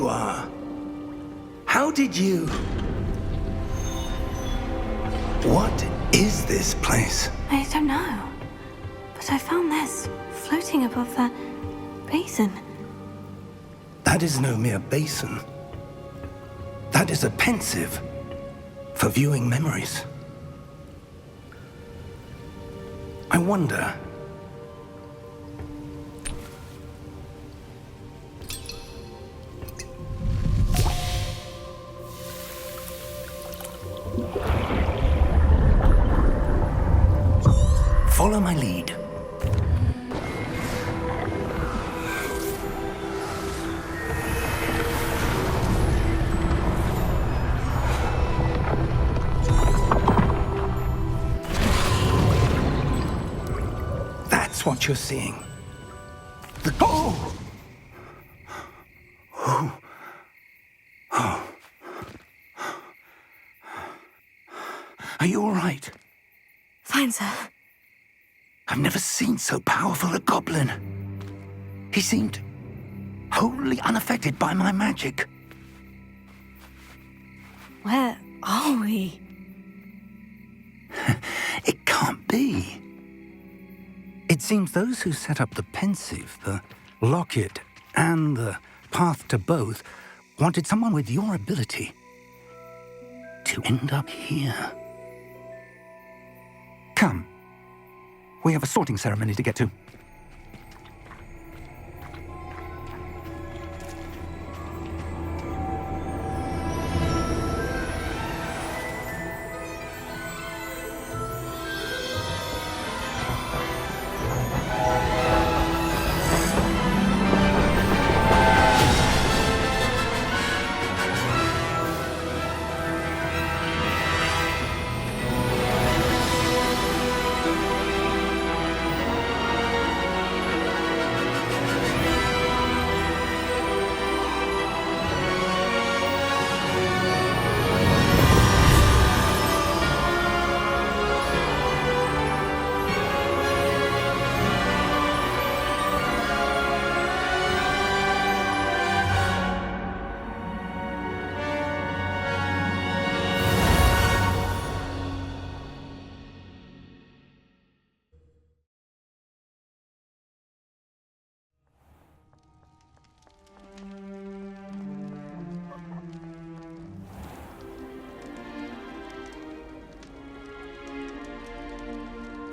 you are. How did you... What is this place? I don't know. But I found this floating above that basin. That is no mere basin. That is a pensive for viewing memories. I wonder... Follow my lead. That's what you're seeing. The... Oh! Oh! Oh! Are you all right? Fine, sir. I've never seen so powerful a goblin. He seemed wholly unaffected by my magic. Where are we? It can't be. It seems those who set up the pensive, the locket, and the path to both wanted someone with your ability to end up here. Come. We have a sorting ceremony to get to.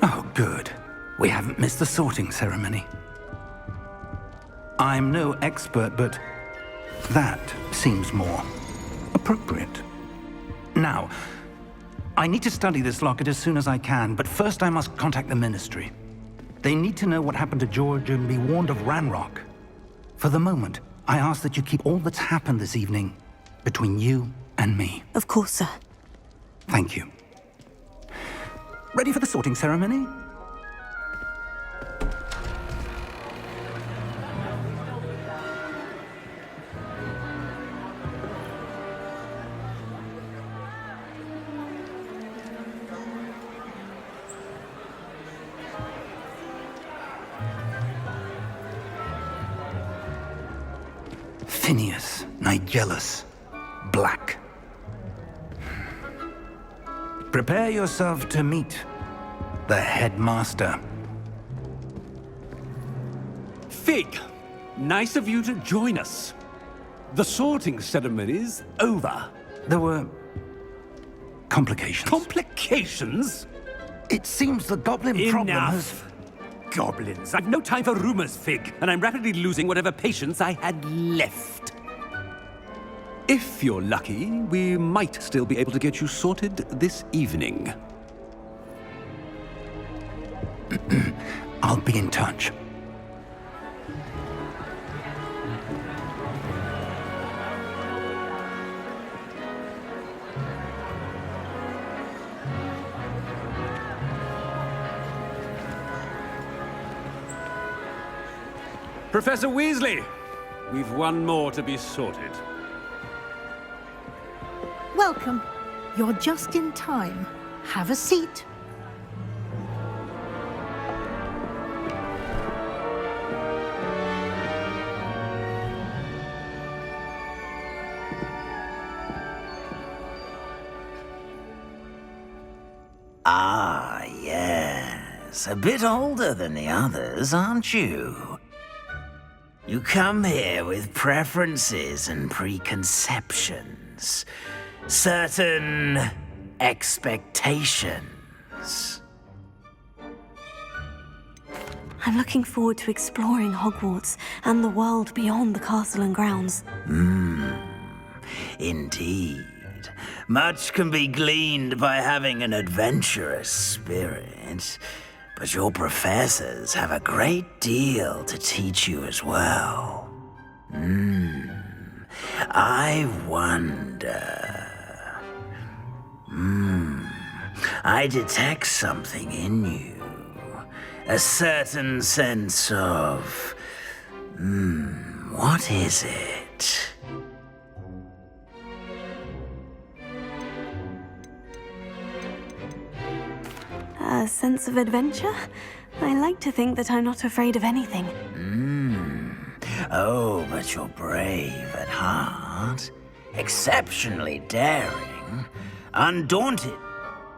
Oh, good. We haven't missed the sorting ceremony. I'm no expert, but that seems more appropriate. Now, I need to study this locket as soon as I can, but first I must contact the Ministry. They need to know what happened to George and be warned of Ranrock. For the moment, I ask that you keep all that's happened this evening between you and me. Of course, sir. Thank you. Ready for the sorting ceremony? Phineas, Nigellus, Black. Prepare yourself to meet the headmaster. Fig, nice of you to join us. The sorting ceremony's over. There were complications. Complications? It seems the goblin problem has... Enough. Goblins. I've no time for rumors, Fig, and I'm rapidly losing whatever patience I had left. If you're lucky, we might still be able to get you sorted this evening. I'll be in touch. Professor Weasley, we've one more to be sorted. Welcome. You're just in time. Have a seat. Yes, a bit older than the others, aren't you? You come here with preferences and preconceptions. Certain expectations. I'm looking forward to exploring Hogwarts and the world beyond the castle and grounds. Indeed. Much can be gleaned by having an adventurous spirit, but your professors have a great deal to teach you as well. I wonder... I detect something in you. A certain sense of... what is it? A sense of adventure? I like to think that I'm not afraid of anything. Oh, but you're brave at heart. Exceptionally daring. Undaunted.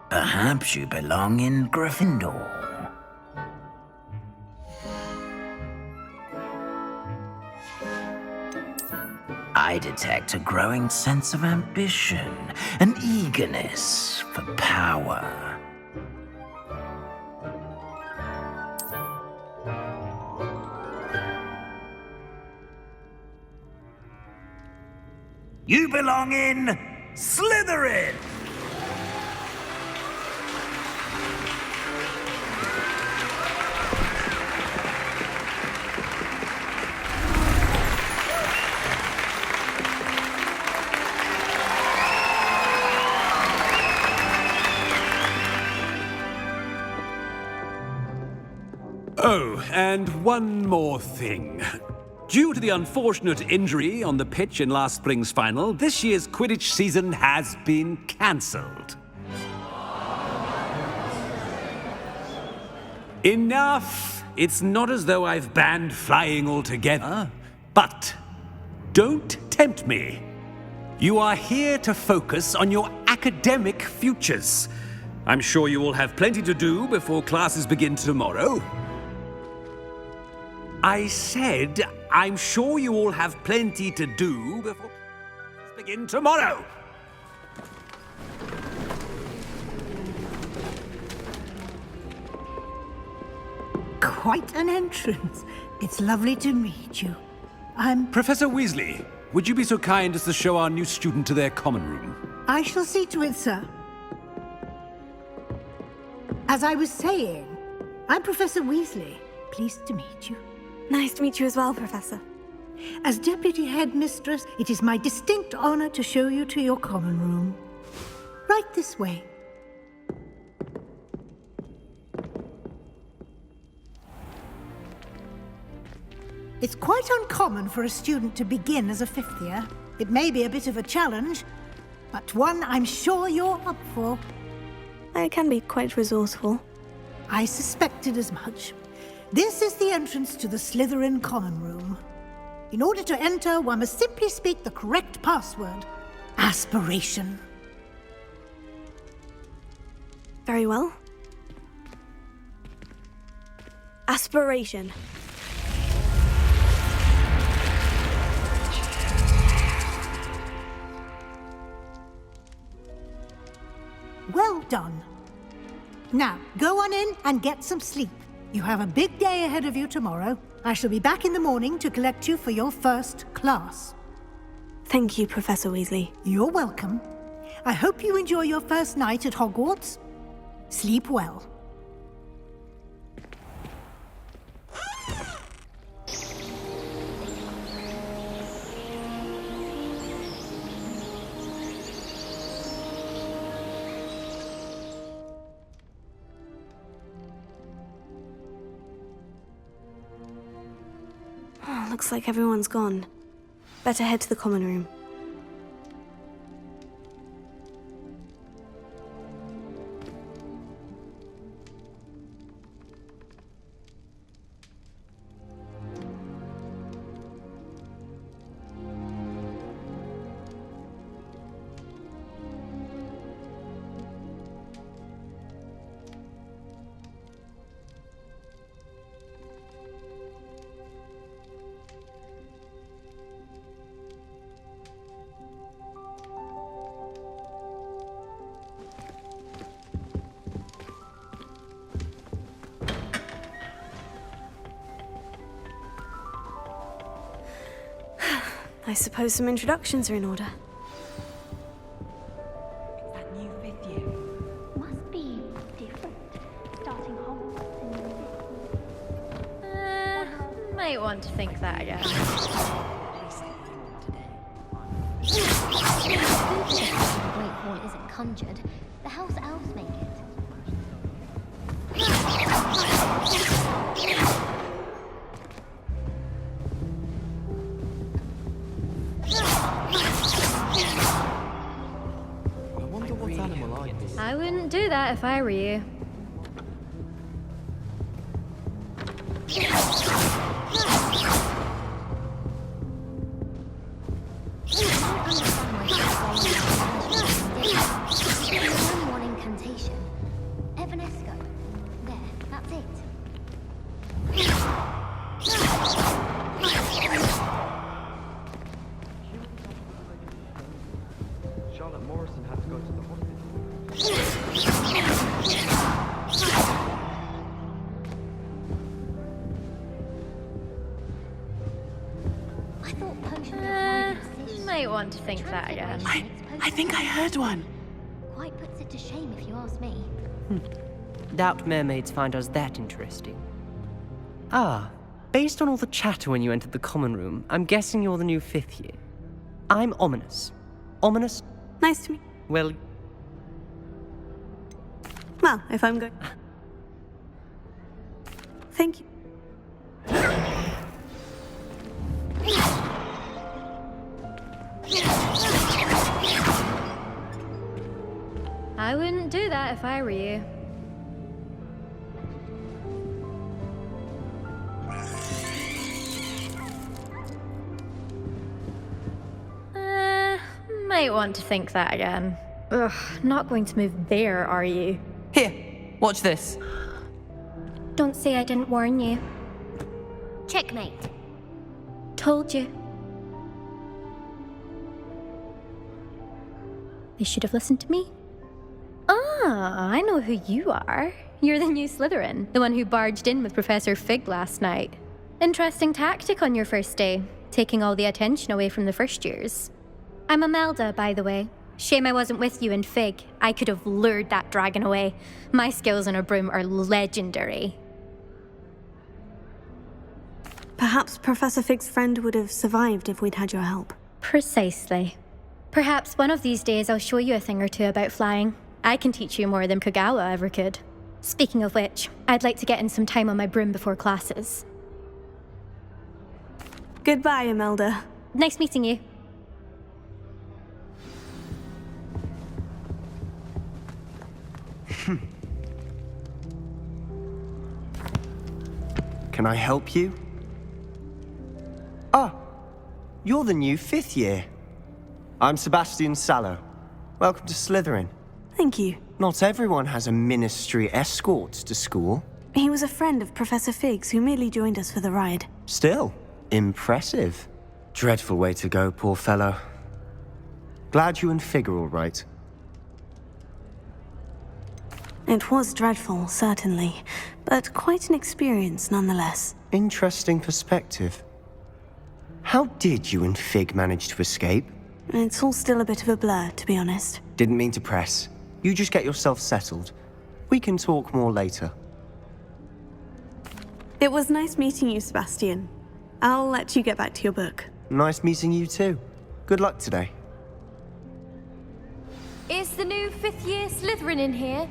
Perhaps you belong in Gryffindor. I detect a growing sense of ambition, an eagerness for power. You belong in Slytherin! Oh, and one more thing. Due to the unfortunate injury on the pitch in last spring's final, this year's Quidditch season has been cancelled. Enough! It's not as though I've banned flying altogether. But don't tempt me. You are here to focus on your academic futures. I'm sure you will have plenty to do before classes begin tomorrow. I said, I'm sure you all have plenty to do before classes begin tomorrow. Quite an entrance. It's lovely to meet you. Professor Weasley, would you be so kind as to show our new student to their common room? I shall see to it, sir. As I was saying, I'm Professor Weasley. Pleased to meet you. Nice to meet you as well, Professor. As Deputy Headmistress, it is my distinct honor to show you to your common room. Right this way. It's quite uncommon for a student to begin as a fifth year. It may be a bit of a challenge, but one I'm sure you're up for. I can be quite resourceful. I suspected as much. This is the entrance to the Slytherin common room. In order to enter, one must simply speak the correct password. Aspiration. Very well. Aspiration. Well done. Now, go on in and get some sleep. You have a big day ahead of you tomorrow. I shall be back in the morning to collect you for your first class. Thank you, Professor Weasley. You're welcome. I hope you enjoy your first night at Hogwarts. Sleep well. Looks like everyone's gone. Better head to the common room. I suppose some introductions are in order. That new fifth year. Must be different. Starting Hogwarts in the Might want to think that again. The Great Hall isn't conjured. The house elves make it. I wonder what animal I is. I wouldn't do that if I were you. Only one incantation. Evanesco. There, that's it. Charlotte Morrison had to go to the hospital. I thought potions are Might want to think that again. I think I heard one. Quite puts it to shame if you ask me. Doubt mermaids find us that interesting. Ah, based on all the chatter when you entered the common room, I'm guessing you're the new fifth year. I'm Ominous. Ominous? Nice to meet Well, Well, if I'm going... Thank you. I wouldn't do that if I were you. Might want to think that again. Ugh, not going to move there, are you? here, watch this. Don't say I didn't warn you. Checkmate. Told you. They should have listened to me. Ah, I know who you are. You're the new Slytherin, the one who barged in with Professor Fig last night. Interesting tactic on your first day, taking all the attention away from the first years. I'm Imelda, by the way. Shame I wasn't with you in Fig. I could have lured that dragon away. My skills on a broom are legendary. Perhaps Professor Fig's friend would have survived if we'd had your help. Precisely. Perhaps one of these days I'll show you a thing or two about flying. I can teach you more than Kagawa ever could. Speaking of which, I'd like to get in some time on my broom before classes. Goodbye, Imelda. Nice meeting you. Can I help you? Ah, you're the new fifth year. I'm Sebastian Sallow. Welcome to Slytherin. Thank you. Not everyone has a ministry escort to school. He was a friend of Professor Fig's who merely joined us for the ride. Still, impressive. Dreadful way to go, poor fellow. Glad you and Fig are all right. It was dreadful, certainly, but quite an experience nonetheless. Interesting perspective. How did you and Fig manage to escape? It's all still a bit of a blur, to be honest. Didn't mean to press. You just get yourself settled. We can talk more later. It was nice meeting you, Sebastian. I'll let you get back to your book. Nice meeting you too. Good luck today. Is the new fifth year Slytherin in here?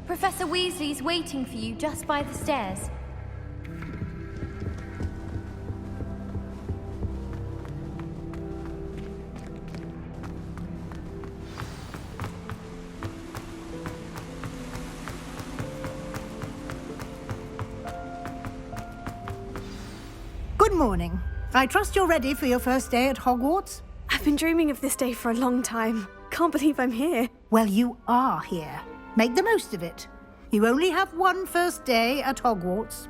Professor Weasley's waiting for you just by the stairs. Good morning. I trust you're ready for your first day at Hogwarts? I've been dreaming of this day for a long time. Can't believe I'm here. Well, you are here. Make the most of it. You only have one first day at Hogwarts.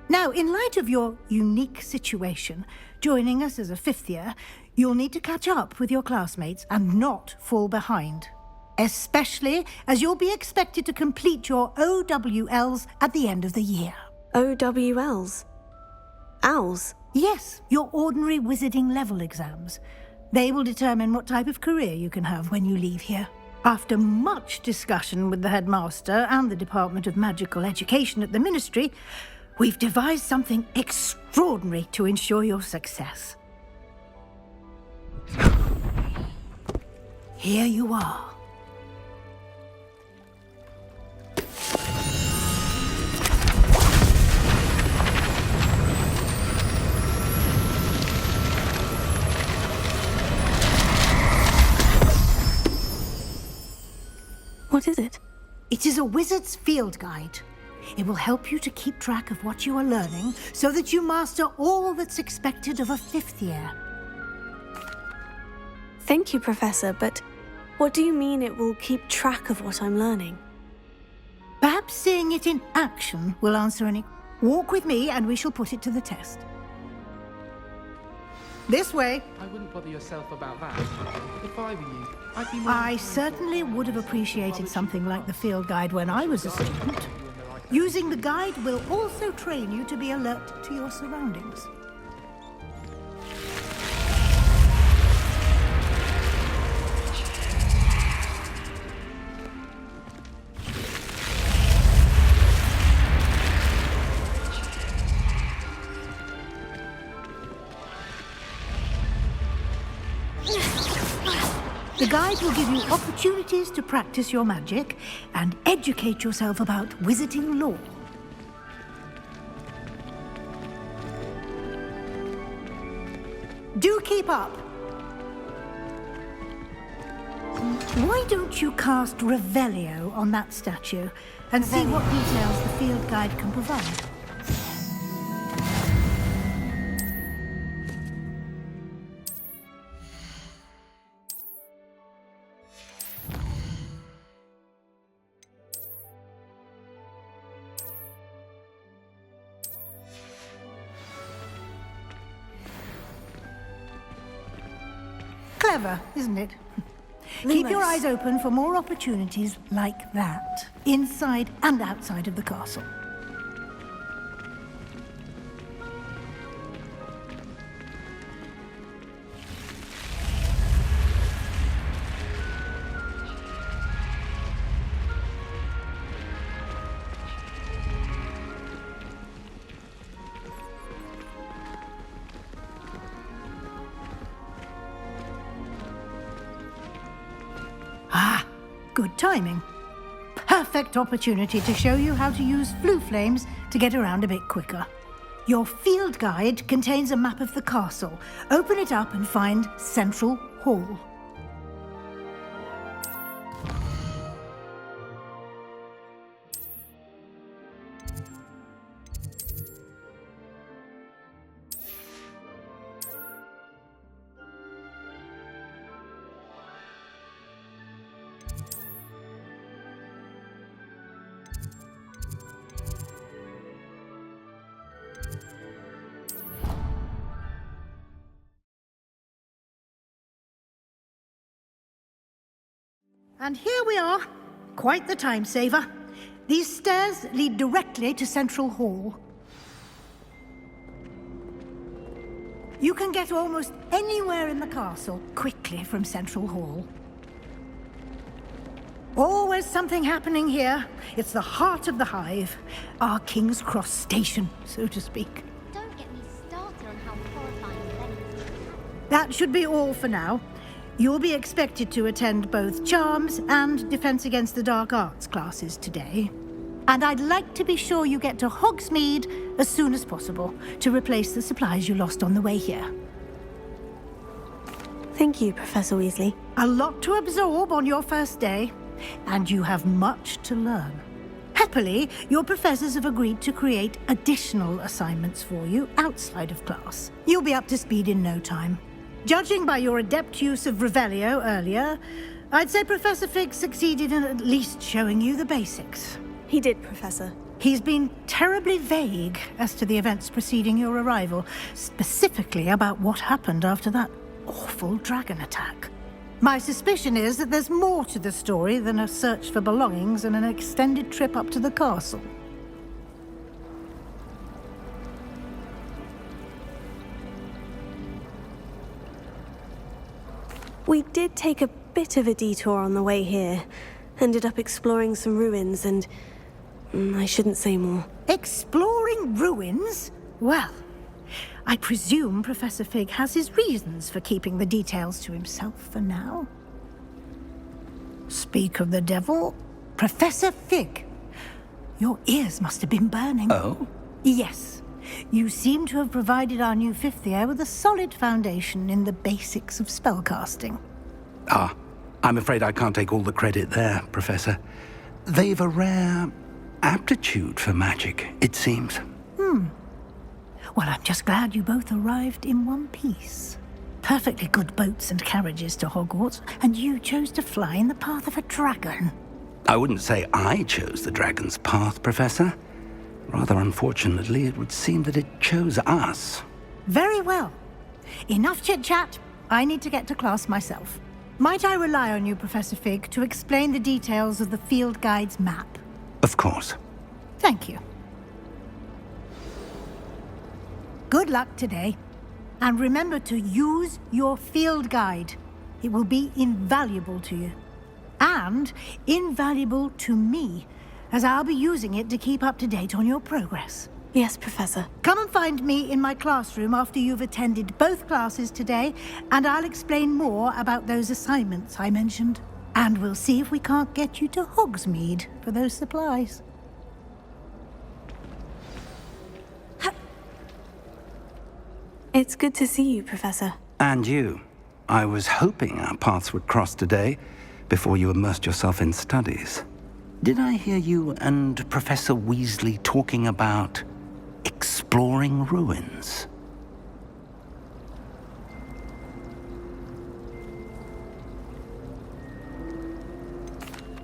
Now, in light of your unique situation, joining us as a fifth year, you'll need to catch up with your classmates and not fall behind. Especially as you'll be expected to complete your OWLs at the end of the year. OWLs? Owls? Yes, your ordinary wizarding level exams. They will determine what type of career you can have when you leave here. After much discussion with the headmaster and the Department of Magical Education at the Ministry, we've devised something extraordinary to ensure your success. Here you are. What is it? It is a wizard's field guide. It will help you to keep track of what you are learning so that you master all that's expected of a 5th year. Thank you, Professor, but what do you mean it will keep track of what I'm learning? Perhaps seeing it in action will answer any... Walk with me and we shall put it to the test. This way. I wouldn't bother yourself about that. If I were you, I'd be more... I certainly would have appreciated something like the field guide when I was a student. Using the guide will also train you to be alert to your surroundings. The guide will give you opportunities to practice your magic and educate yourself about wizarding lore. Do keep up. Why don't you cast Revelio on that statue and see what details the field guide can provide? Clever, isn't it? Keep your eyes open for more opportunities like that, inside and outside of the castle. Good timing. Perfect opportunity to show you how to use flue flames to get around a bit quicker. Your field guide contains a map of the castle. Open it up and find Central Hall. And here we are. Quite the time saver. These stairs lead directly to Central Hall. You can get almost anywhere in the castle quickly from Central Hall. Always something happening here. It's the heart of the hive. Our King's Cross station, so to speak. Don't get me started on how horrifying events. That should be all for now. You'll be expected to attend both Charms and Defense Against the Dark Arts classes today. And I'd like to be sure you get to Hogsmeade as soon as possible to replace the supplies you lost on the way here. Thank you, Professor Weasley. A lot to absorb on your first day, and you have much to learn. Happily, your professors have agreed to create additional assignments for you outside of class. You'll be up to speed in no time. Judging by your adept use of Revelio earlier, I'd say Professor Fig succeeded in at least showing you the basics. He did, Professor. He's been terribly vague as to the events preceding your arrival, specifically about what happened after that awful dragon attack. My suspicion is that there's more to the story than a search for belongings and an extended trip up to the castle. We did take a bit of a detour on the way here. Ended up exploring some ruins and... I shouldn't say more. Exploring ruins? Well, I presume Professor Fig has his reasons for keeping the details to himself for now. Speak of the devil, Professor Fig. Your ears must have been burning. Oh? Yes. You seem to have provided our new fifth year with a solid foundation in the basics of spellcasting. Ah, I'm afraid I can't take all the credit there, Professor. They've a rare aptitude for magic, it seems. Well, I'm just glad you both arrived in one piece. Perfectly good boats and carriages to Hogwarts, and you chose to fly in the path of a dragon. I wouldn't say I chose the dragon's path, Professor. Rather unfortunately, it would seem that it chose us. Very well. Enough chit-chat. I need to get to class myself. Might I rely on you, Professor Fig, to explain the details of the field guide's map? Of course. Thank you. Good luck today. And remember to use your field guide. It will be invaluable to you. And invaluable to me, as I'll be using it to keep up to date on your progress. Yes, Professor. Come and find me in my classroom after you've attended both classes today, and I'll explain more about those assignments I mentioned. And we'll see if we can't get you to Hogsmeade for those supplies. It's good to see you, Professor. And you. I was hoping our paths would cross today, before you immersed yourself in studies. Did I hear you and Professor Weasley talking about exploring ruins?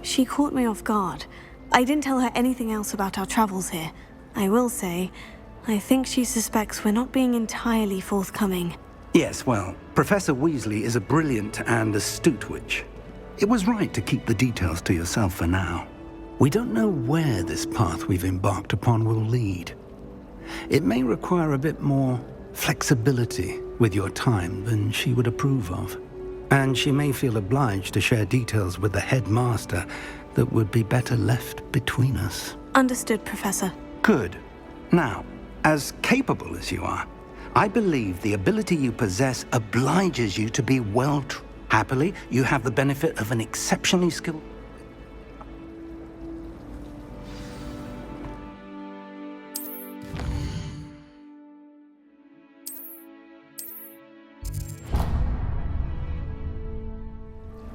She caught me off guard. I didn't tell her anything else about our travels here. I will say, I think she suspects we're not being entirely forthcoming. Yes, well, Professor Weasley is a brilliant and astute witch. It was right to keep the details to yourself for now. We don't know where this path we've embarked upon will lead. It may require a bit more flexibility with your time than she would approve of. And she may feel obliged to share details with the headmaster that would be better left between us. Understood, Professor. Good. Now, as capable as you are, I believe the ability you possess obliges you to be well-trained. Happily, you have the benefit of an exceptionally skilled...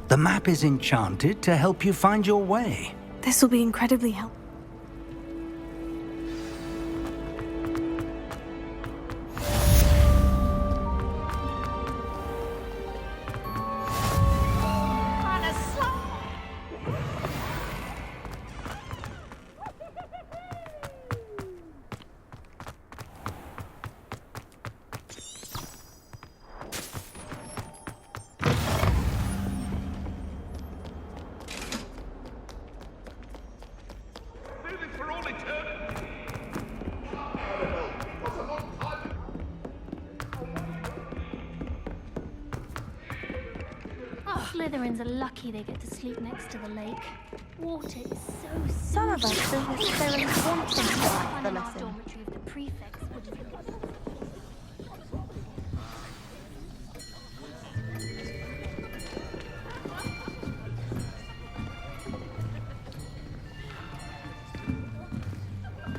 The map is enchanted to help you find your way. This will be incredibly helpful. Slytherins are lucky they get to sleep next to the lake. Water is so Some of us don't necessarily want them to like the the lesson. dormitory of the prefects wouldn't be.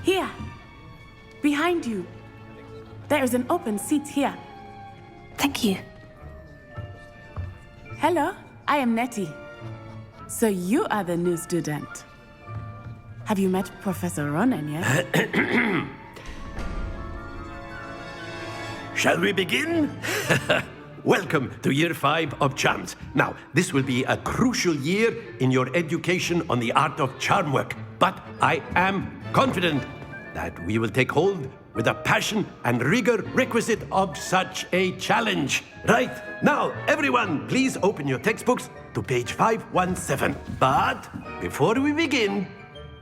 Here, behind you. There is an open seat here. Thank you. Hello, I am Nettie. So you are the new student. Have you met Professor Ronan yet? Shall we begin? Welcome to Year 5 of Charms. Now, this will be a crucial year in your education on the art of charm work. But I am confident that we will take hold with the passion and rigor requisite of such a challenge. Right, now, everyone, please open your textbooks to page 517. But before we begin,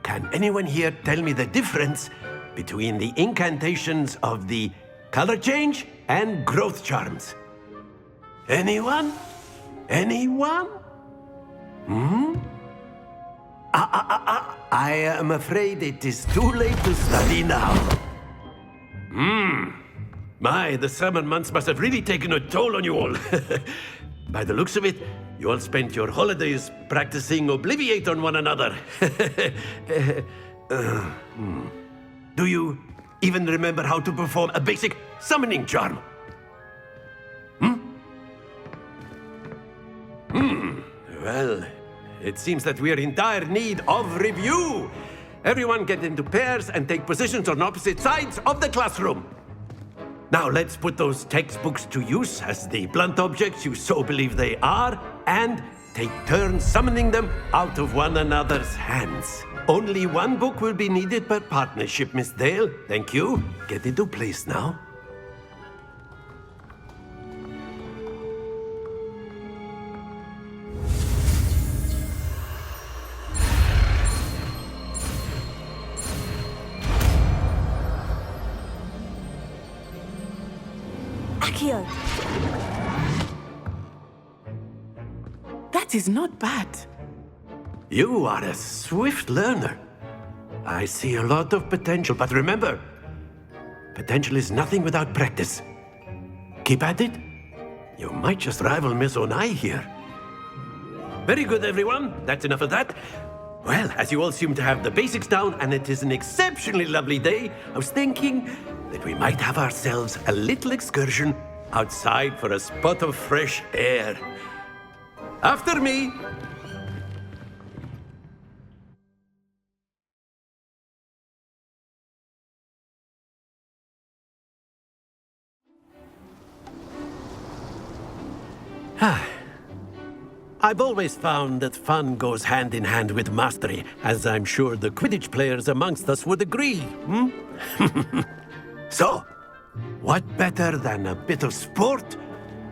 can anyone here tell me the difference between the incantations of the color change and growth charms? Anyone? Anyone? I am afraid it is too late to study now. My, the summer months must have really taken a toll on you all. By the looks of it, you all spent your holidays practicing Obliviate on one another. Do you even remember how to perform a basic summoning charm? Well, it seems that we are in dire need of review. Everyone get into pairs and take positions on opposite sides of the classroom. Now let's put those textbooks to use as the blunt objects you so believe they are, and take turns summoning them out of one another's hands. Only one book will be needed per partnership, Miss Dale. Thank you. Get into place now. Accio. That is not bad. You are a swift learner. I see a lot of potential, but remember, potential is nothing without practice. Keep at it. You might just rival Miss Onai here. Very good, everyone. That's enough of that. Well, as you all seem to have the basics down, and it is an exceptionally lovely day, I was thinking that we might have ourselves a little excursion outside for a spot of fresh air. After me! I've always found that fun goes hand in hand with mastery, as I'm sure the Quidditch players amongst us would agree, So, what better than a bit of sport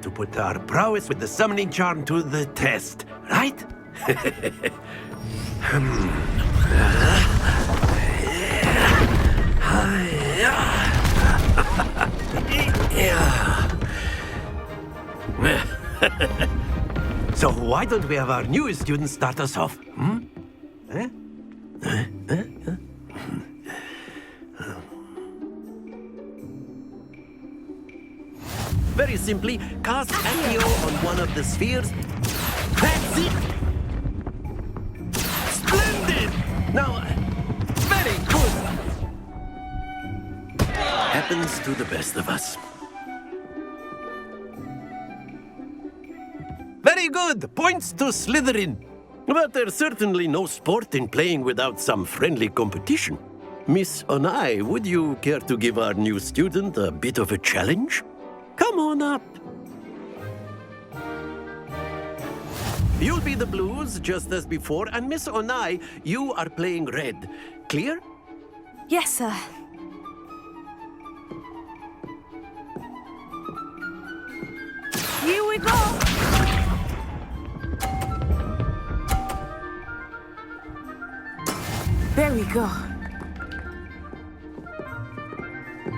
to put our prowess with the summoning charm to the test, right? So why don't we have our newest student start us off? Very simply, cast Accio on one of the spheres. That's it! Splendid! Now, very good! Happens to the best of us. Very good! Points to Slytherin. But there's certainly no sport in playing without some friendly competition. Miss Onai, would you care to give our new student a bit of a challenge? Come on up. You'll be the blues, just as before, and Miss Onai, you are playing red. Clear? Yes, sir. Here we go! There we go.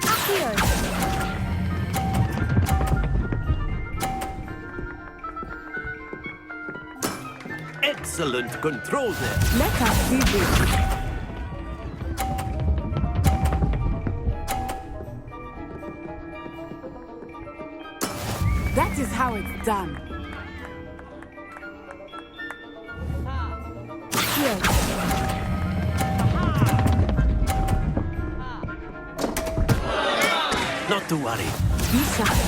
Accio. Excellent control there. Let us see this. That is how it's done. Not to worry. Be sharp.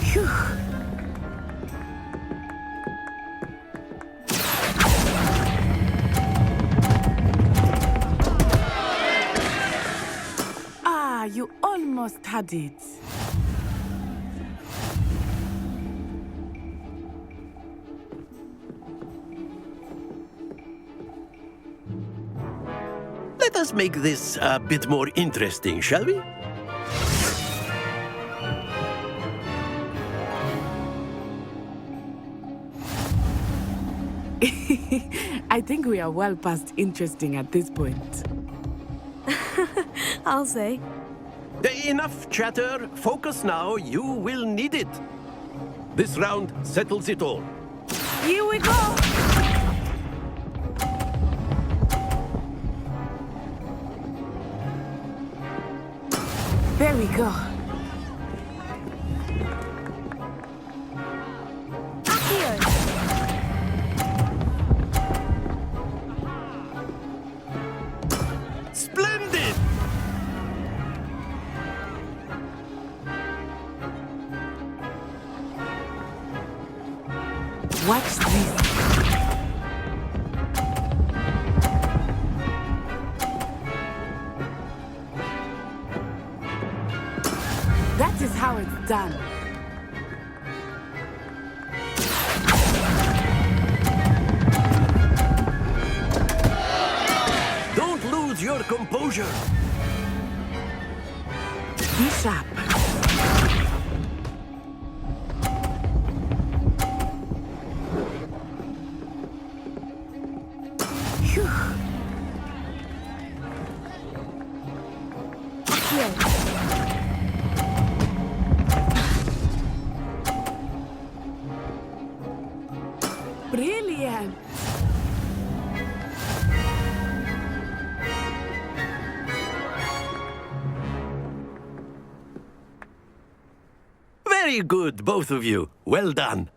Phew. Ah, you almost had it. Let us make this a bit more interesting, shall we? I think we are well past interesting at this point. I'll say. Enough chatter. Focus now. You will need it. This round settles it all. Here we go! There we go. Splendid! Watch this. That is how it's done. Don't lose your composure. Be sharp. Phew. Here. Brilliant. Very good, both of you. Well done.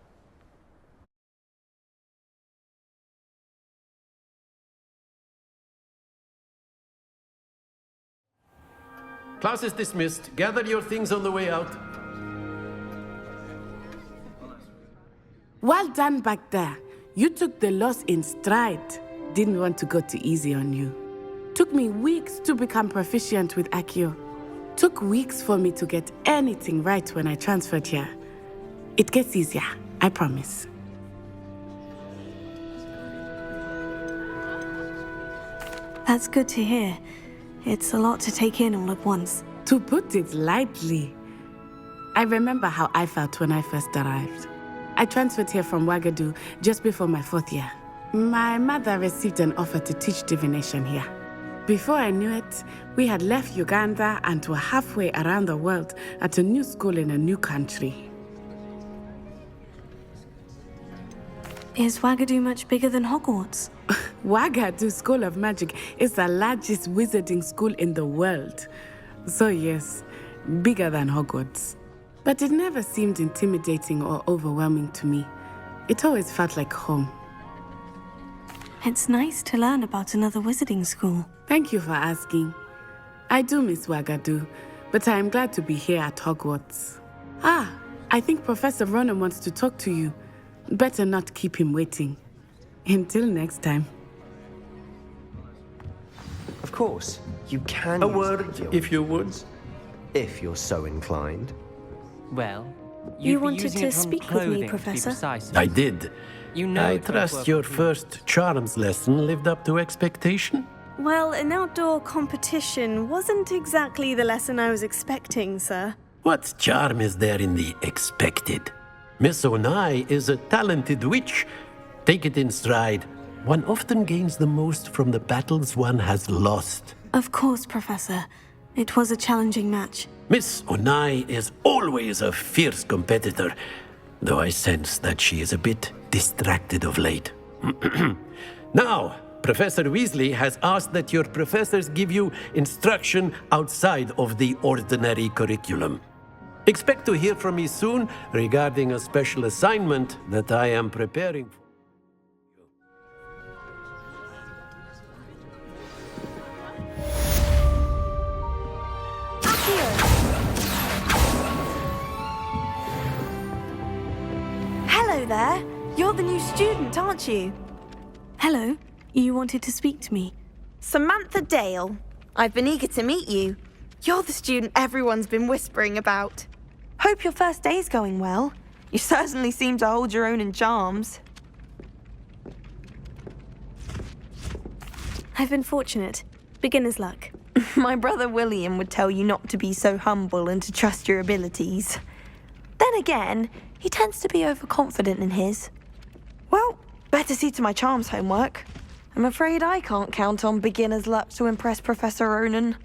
Class is dismissed. Gather your things on the way out. Well done back there. You took the loss in stride. Didn't want to go too easy on you. Took me weeks to become proficient with Accio. Took weeks for me to get anything right when I transferred here. It gets easier, I promise. That's good to hear. It's a lot to take in all at once. To put it lightly, I remember how I felt when I first arrived. I transferred here from Ouagadougou just before my 4th year. My mother received an offer to teach divination here. Before I knew it, we had left Uganda and were halfway around the world at a new school in a new country. Is Ouagadougou much bigger than Hogwarts? Ouagadougou School of Magic is the largest wizarding school in the world. So yes, bigger than Hogwarts. But it never seemed intimidating or overwhelming to me. It always felt like home. It's nice to learn about another wizarding school. Thank you for asking. I do miss Ouagadougou, but I am glad to be here at Hogwarts. Ah, I think Professor Ronan wants to talk to you. Better not keep him waiting. Until next time. Of course, you can A use word, the if you would. if you're so inclined. Well, You you'd be wanted using to it on speak with me, clothing, to be Professor? precise. I did. You know I it won't trust work your with me. first charms lesson lived up to expectation. Well, an outdoor competition wasn't exactly the lesson I was expecting, sir. What charm is there in the expected? Miss Onai is a talented witch. Take it in stride. One often gains the most from the battles one has lost. Of course, Professor. It was a challenging match. Miss Onai is always a fierce competitor, though I sense that she is a bit distracted of late. Now, Professor Weasley has asked that your professors give you instruction outside of the ordinary curriculum. Expect to hear from me soon regarding a special assignment that I am preparing for. Hello there. You're the new student, aren't you? Hello. You wanted to speak to me. Samantha Dale. I've been eager to meet you. You're the student everyone's been whispering about. Hope your first day's going well. You certainly seem to hold your own in charms. I've been fortunate. Beginner's luck. My brother William would tell you not to be so humble and to trust your abilities. Then again, he tends to be overconfident in his. Well, better see to my charms homework. I'm afraid I can't count on beginner's luck to impress Professor Ronan.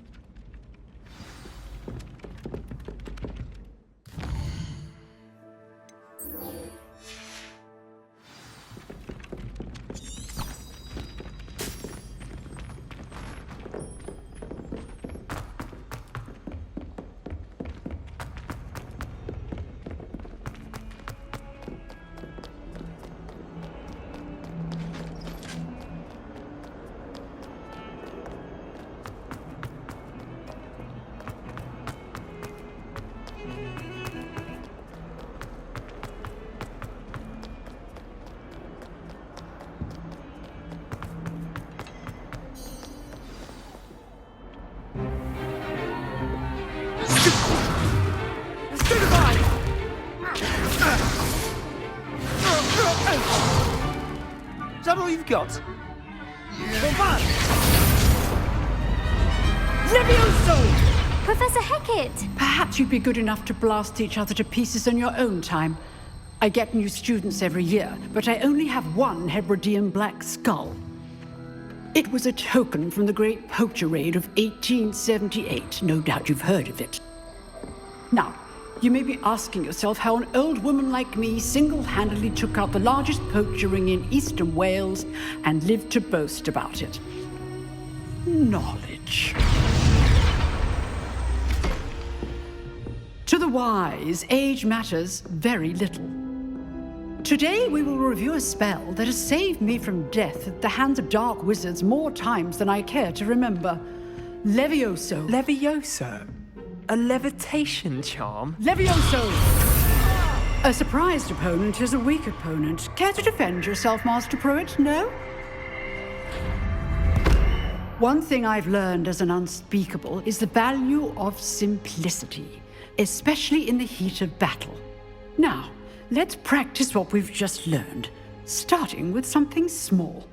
Is that all you've got? Levioso! Professor Hecat! Perhaps you'd be good enough to blast each other to pieces in your own time. I get new students every year, but I only have one Hebridean black skull. It was a token from the Great Poacher Raid of 1878. No doubt you've heard of it. Now, you may be asking yourself how an old woman like me single-handedly took out the largest poacher ring in eastern Wales and lived to boast about it. Knowledge. To the wise, age matters very little. Today we will review a spell that has saved me from death at the hands of dark wizards more times than I care to remember. Levioso. Levioso? A levitation charm? Levioso! A surprised opponent is a weak opponent. Care to defend yourself, Master Pruitt? No? One thing I've learned as an unspeakable is the value of simplicity, especially in the heat of battle. Now, let's practice what we've just learned, starting with something small.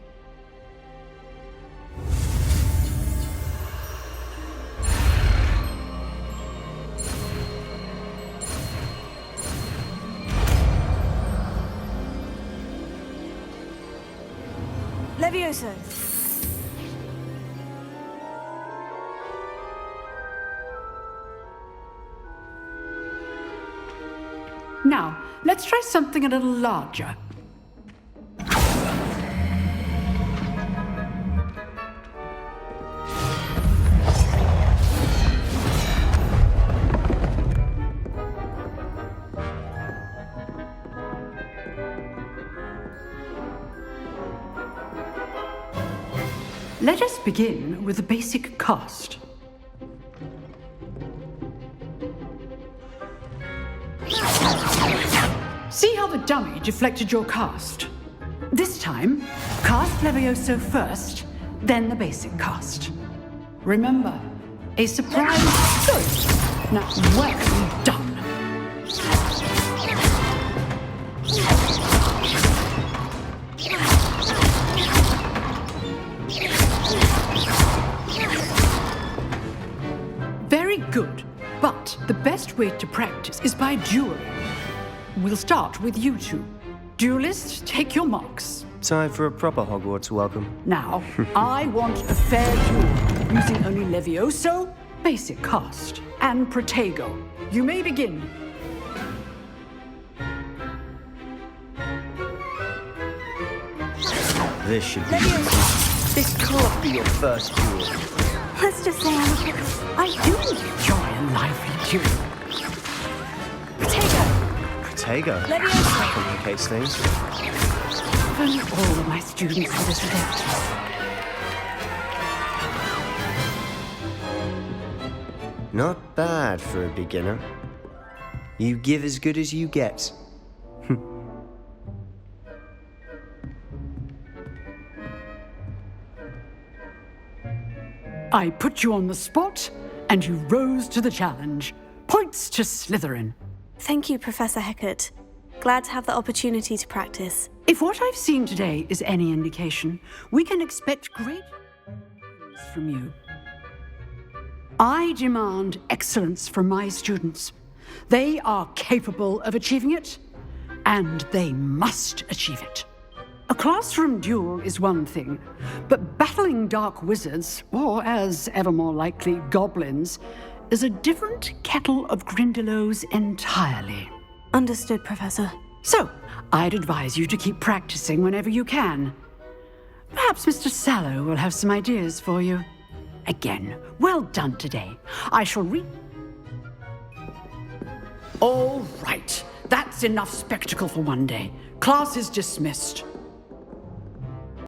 Levioso. Now, let's try something a little larger. Let us begin with the basic cast. See how the dummy deflected your cast? This time, cast Levioso first, then the basic cast. Remember, a surprise. Good. Now, well done. Very good. But the best way to practice is by dueling. We'll start with you two. Duelists, take your marks. Time for a proper Hogwarts welcome. Now, I want a fair duel, using only Levioso, basic cast, and Protego. You may begin. This should be easy. This can't be your first duel. Let's just say I do enjoy a lively duel. Protego. Levioso. Complicates things. If only all of my students were this adept. Not bad for a beginner. You give as good as you get. I put you on the spot, and you rose to the challenge. Points to Slytherin. Thank you, Professor Hecat. Glad to have the opportunity to practice. If what I've seen today is any indication, we can expect great things from you. I demand excellence from my students. They are capable of achieving it, and they must achieve it. A classroom duel is one thing, but battling dark wizards, or as ever more likely, goblins, is a different kettle of Grindylows entirely. Understood, Professor. So, I'd advise you to keep practicing whenever you can. Perhaps Mr. Sallow will have some ideas for you. Again, well done today. I shall All right, that's enough spectacle for one day. Class is dismissed.